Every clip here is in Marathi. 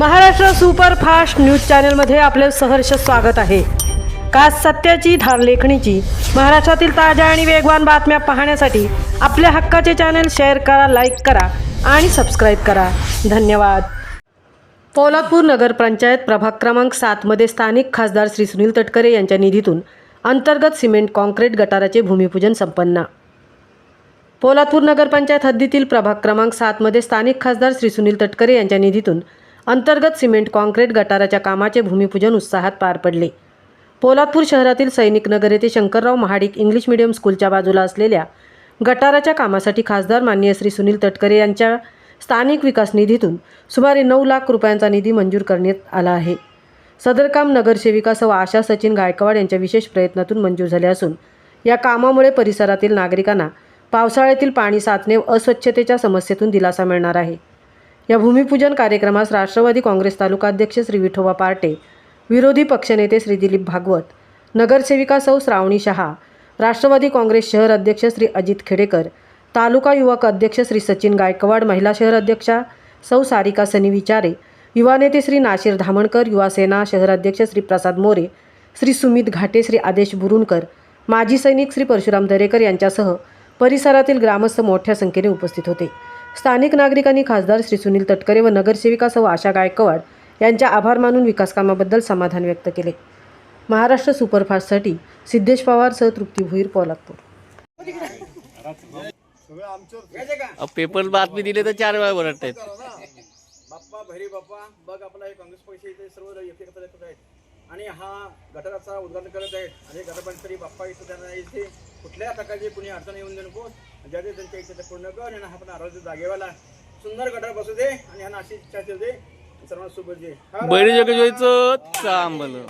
महाराष्ट्र सुपरफास्ट न्यूज चॅनलमध्ये आपले सहर्ष स्वागत आहे। का सत्याची धार लेखणीची महाराष्ट्रातील ताज्या आणि वेगवान बातम्या पाहण्यासाठी आपल्या हक्काचे चॅनल शेअर करा, लाईक करा आणि सबस्क्राइब करा। धन्यवाद। पोलादपूर नगर पंचायत प्रभाग क्रमांक 7 मध्ये स्थानिक खासदार श्री सुनील तटकरे यांच्या निधीतून अंतर्गत सिमेंट कॉन्क्रीट गटाराचे भूमिपूजन संपन्न। पोलादपूर नगर पंचायत हद्दीतील प्रभाग क्रमांक 7 मध्ये स्थानिक खासदार श्री सुनील तटकरे यांच्या निधीतून अंतर्गत सिमेंट कॉन्क्रीट गटाराच्या कामाचे भूमिपूजन उत्साहात पार पडले। पोलादपूर शहरातील सैनिक नगर येथे शंकरराव महाडिक इंग्लिश मीडियम स्कूलच्या बाजूला असलेल्या गटाराच्या कामासाठी खासदार माननीय श्री सुनील तटकरे यांच्या स्थानिक विकास निधीतून सुमारे 9 लाख रुपयांचा निधी मंजूर करण्यात आला आहे। सदर काम नगरसेविका सौ आशा सचिन गायकवाड यांच्या विशेष प्रयत्नातून मंजूर झाले असून या कामामुळे परिसरातील नागरिकांना पावसाळ्यातील पाणी साचणे व अस्वच्छतेच्या समस्येतून दिलासा मिळणार आहे। या भूमिपूजन कार्यक्रमास राष्ट्रवादी काँग्रेस तालुका अध्यक्ष श्री विठोबा पार्टे, विरोधी पक्षनेते श्री दिलीप भागवत, नगरसेविका सौ श्रावणी शहा, राष्ट्रवादी काँग्रेस शहर अध्यक्ष श्री अजित खेडेकर, तालुका युवक अध्यक्ष श्री सचिन गायकवाड, महिला शहर अध्यक्षा सौ सारिका सनी विचारे, युवा नेते श्री नाशिर धामणकर, युवा सेना शहर अध्यक्ष श्री प्रसाद मोरे, श्री सुमित घाटे, श्री आदेश बुरुणकर, माजी सैनिक श्री परशुराम दरेकर यांच्यासह परिसरातील ग्रामस्थ मोठ्या संख्येने उपस्थित होते। स्थानिक नागरिकांनी खासदार श्री सुनील तटकरे व नगरसेविका सौ आशा गायकवाड यांच्या आभार मानून विकास कामाबद्दल समाधान व्यक्त केले। महाराष्ट्र सुपरफास्टसाठी सिद्धेश पवार सह तृप्ती भुईर, पोलादपूर। पेपर बातमी दिले तर 4 वेळा ओरडतायत। बाप्पा भैरी बाप्पा बघ आपला हे काँग्रेस पक्ष इथे सर्व एकत्र येत आहेत आणि हा गटाराचा उद्घाटन करत आहेत आणि गटारपंचायती बाप्पा इथं त्यांना इथे कुठल्या प्रकारची कुणी अडचण येऊन देऊ नको, ज्या ते त्यांच्या इच्छा पूर्ण कर आणि हा पण आरोग्य जागेवाला सुंदर गटार बसू दे आणि ह्यांना अशी इच्छा ठेवू दे, सर्वांना शुभ दे। बैरी जग जायचं काम भलं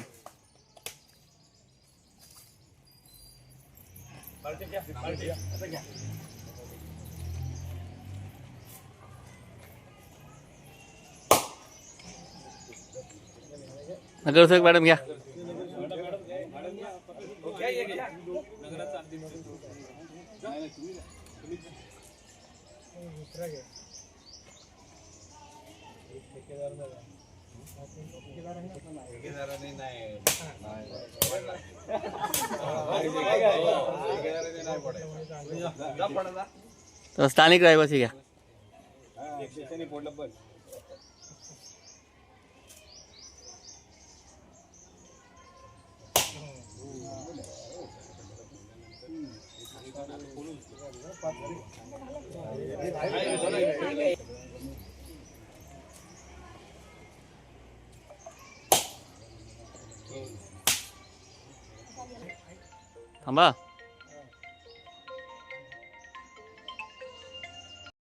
नगरसेवक मॅडम घ्या। तो स्थानिक रहिवासी घ्या। थांबा।